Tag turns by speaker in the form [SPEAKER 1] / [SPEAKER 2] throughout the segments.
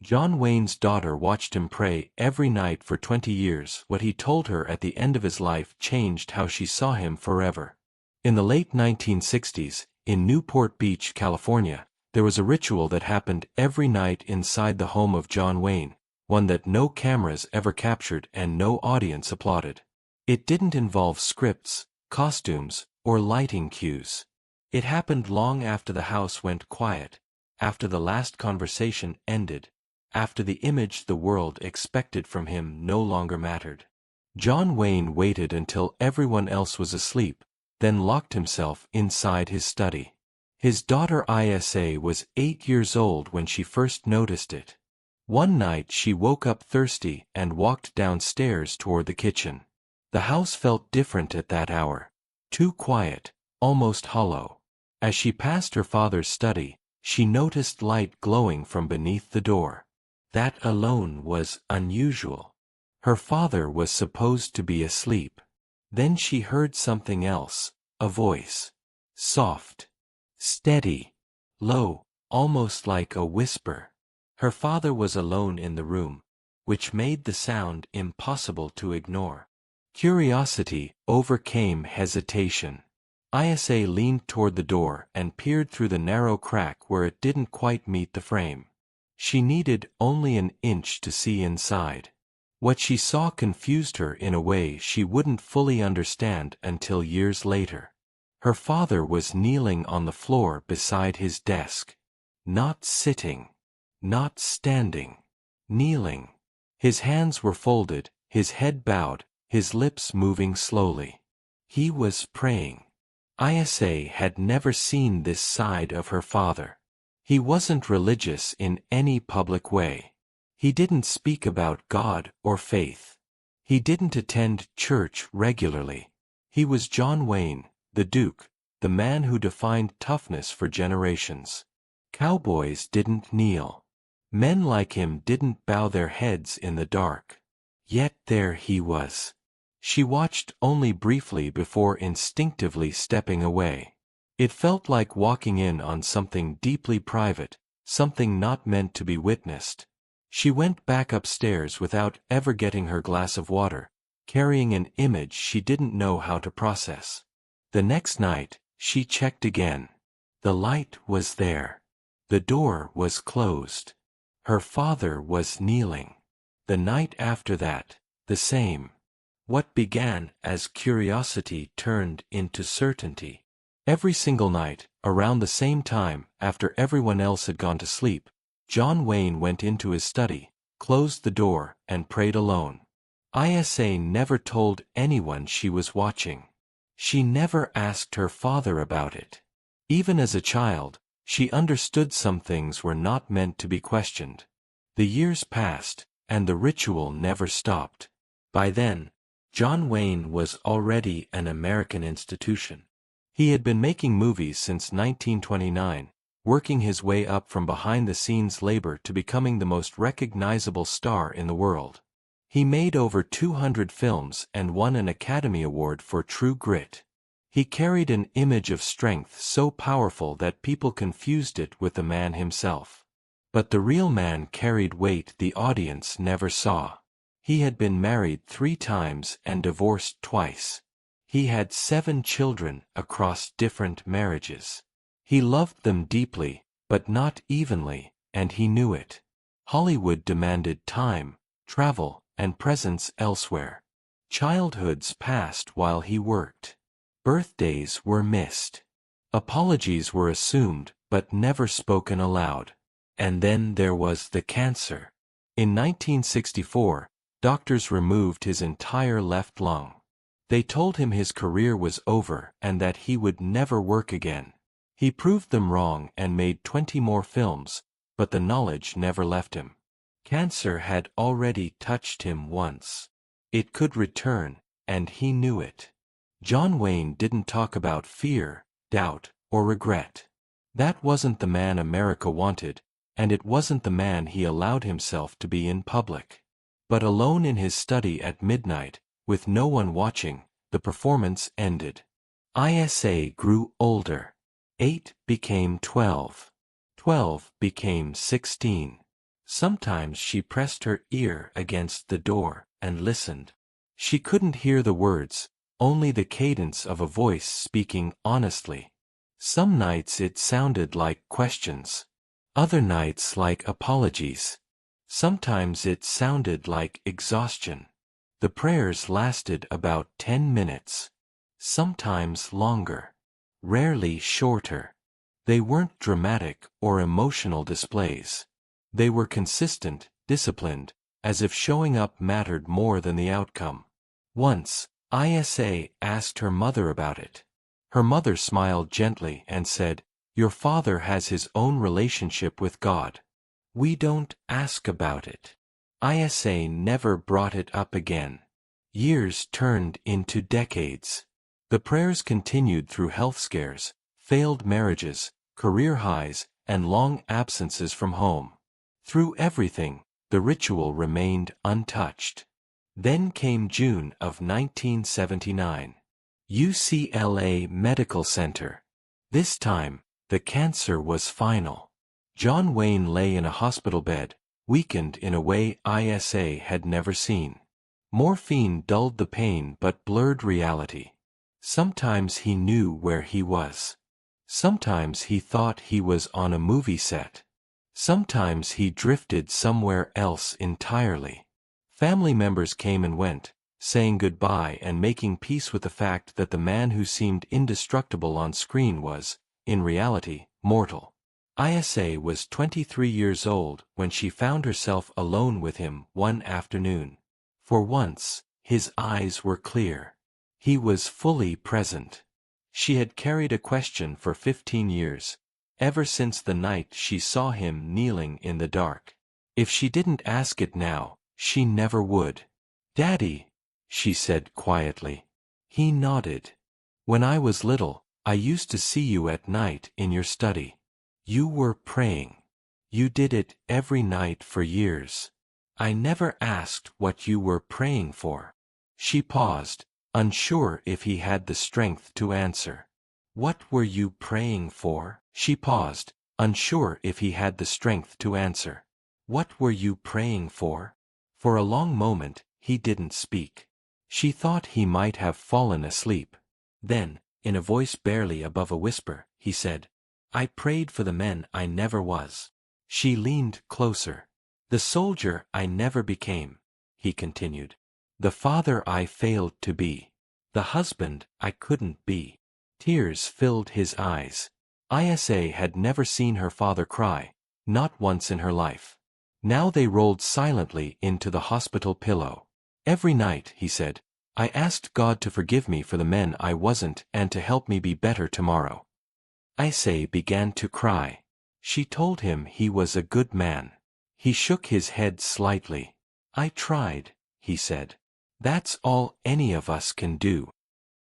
[SPEAKER 1] John Wayne's daughter watched him pray every night for 20 years. What he told her at the end of his life changed how she saw him forever. In the late 1960s, in Newport Beach, California, there was a ritual that happened every night inside the home of John Wayne, one that no cameras ever captured and no audience applauded. It didn't involve scripts, costumes, or lighting cues. It happened long after the house went quiet, after the last conversation ended, after the image the world expected from him no longer mattered. John Wayne waited until everyone else was asleep, then locked himself inside his study. His daughter Isa was 8 years old when she first noticed it. One night she woke up thirsty and walked downstairs toward the kitchen. The house felt different at that hour, too quiet, almost hollow. As she passed her father's study, she noticed light glowing from beneath the door. That alone was unusual. Her father was supposed to be asleep. Then she heard something else, a voice. Soft, steady, low, almost like a whisper. Her father was alone in the room, which made the sound impossible to ignore. Curiosity overcame hesitation. Isa leaned toward the door and peered through the narrow crack where it didn't quite meet the frame. She needed only an inch to see inside. What she saw confused her in a way she wouldn't fully understand until years later. Her father was kneeling on the floor beside his desk. Not sitting. Not standing. Kneeling. His hands were folded, his head bowed, his lips moving slowly. He was praying. Isa had never seen this side of her father. He wasn't religious in any public way. He didn't speak about God or faith. He didn't attend church regularly. He was John Wayne, the Duke, the man who defined toughness for generations. Cowboys didn't kneel. Men like him didn't bow their heads in the dark. Yet there he was. She watched only briefly before instinctively stepping away. It felt like walking in on something deeply private, something not meant to be witnessed. She went back upstairs without ever getting her glass of water, carrying an image she didn't know how to process. The next night, she checked again. The light was there. The door was closed. Her father was kneeling. The night after that, the same. What began as curiosity turned into certainty. Every single night, around the same time, after everyone else had gone to sleep, John Wayne went into his study, closed the door, and prayed alone. Isa never told anyone she was watching. She never asked her father about it. Even as a child, she understood some things were not meant to be questioned. The years passed, and the ritual never stopped. By then, John Wayne was already an American institution. He had been making movies since 1929, working his way up from behind-the-scenes labor to becoming the most recognizable star in the world. He made over 200 films and won an Academy Award for True Grit. He carried an image of strength so powerful that people confused it with the man himself. But the real man carried weight the audience never saw. He had been married 3 times and divorced twice. He had 7 children across different marriages. He loved them deeply, but not evenly, and he knew it. Hollywood demanded time, travel, and presence elsewhere. Childhoods passed while he worked. Birthdays were missed. Apologies were assumed, but never spoken aloud. And then there was the cancer. In 1964, doctors removed his entire left lung. They told him his career was over and that he would never work again. He proved them wrong and made 20 more films, but the knowledge never left him. Cancer had already touched him once. It could return, and he knew it. John Wayne didn't talk about fear, doubt, or regret. That wasn't the man America wanted, and it wasn't the man he allowed himself to be in public. But alone in his study at midnight, with no one watching, the performance ended. Isa grew older. 8 became 12. 12 became 16. Sometimes she pressed her ear against the door and listened. She couldn't hear the words, only the cadence of a voice speaking honestly. Some nights it sounded like questions. Other nights like apologies. Sometimes it sounded like exhaustion. The prayers lasted about 10 minutes. Sometimes longer. Rarely shorter. They weren't dramatic or emotional displays. They were consistent, disciplined, as if showing up mattered more than the outcome. Once, Isa asked her mother about it. Her mother smiled gently and said, "Your father has his own relationship with God. We don't ask about it." Isa never brought it up again. Years turned into decades. The prayers continued through health scares, failed marriages, career highs, and long absences from home. Through everything, the ritual remained untouched. Then came June of 1979. UCLA Medical Center. This time, the cancer was final. John Wayne lay in a hospital bed, weakened in a way Isa had never seen. Morphine dulled the pain but blurred reality. Sometimes he knew where he was. Sometimes he thought he was on a movie set. Sometimes he drifted somewhere else entirely. Family members came and went, saying goodbye and making peace with the fact that the man who seemed indestructible on screen was, in reality, mortal. Isa was 23 years old when she found herself alone with him one afternoon. For once, his eyes were clear. He was fully present. She had carried a question for 15 years, ever since the night she saw him kneeling in the dark. If she didn't ask it now, she never would. "Daddy," she said quietly. He nodded. "When I was little, I used to see you at night in your study. You were praying. You did it every night for years. I never asked what you were praying for." She paused, unsure if he had the strength to answer. "What were you praying for?" She paused, unsure if he had the strength to answer. "What were you praying for?" For a long moment, he didn't speak. She thought he might have fallen asleep. Then, in a voice barely above a whisper, he said, "I prayed for the men I never was." She leaned closer. "The soldier I never became," he continued. "The father I failed to be. The husband I couldn't be." Tears filled his eyes. Isa had never seen her father cry, not once in her life. Now they rolled silently into the hospital pillow. "Every night," he said, "I asked God to forgive me for the men I wasn't and to help me be better tomorrow." Isa began to cry. She told him he was a good man. He shook his head slightly. "I tried," he said. "That's all any of us can do."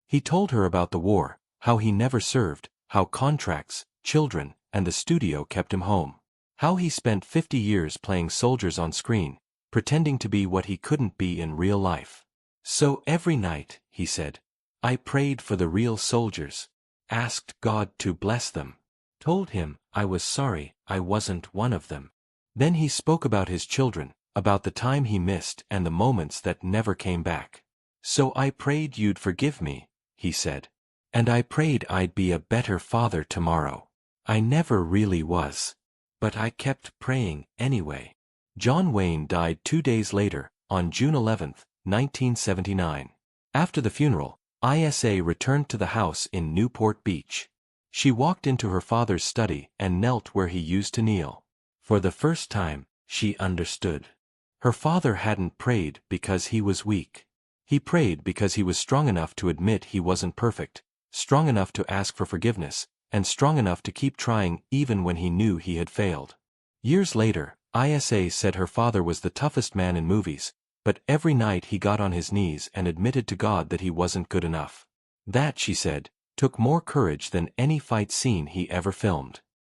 [SPEAKER 1] He told her about the war, how he never served, how contracts, children, and the studio kept him home. How he spent 50 years playing soldiers on screen, pretending to be what he couldn't be in real life. "So every night," he said, "I prayed for the real soldiers, asked God to bless them, told him I was sorry I wasn't one of them." Then he spoke about his children, about the time he missed and the moments that never came back. "So I prayed you'd forgive me," he said. "And I prayed I'd be a better father tomorrow. I never really was. But I kept praying anyway." John Wayne died 2 days later, on June 11, 1979. After the funeral, Isa returned to the house in Newport Beach. She walked into her father's study and knelt where he used to kneel. For the first time, she understood. Her father hadn't prayed because he was weak. He prayed because he was strong enough to admit he wasn't perfect, strong enough to ask for forgiveness, and strong enough to keep trying even when he knew he had failed. Years later, Isa said her father was the toughest man in movies, but every night he got on his knees and admitted to God that he wasn't good enough. That, she said, took more courage than any fight scene he ever filmed.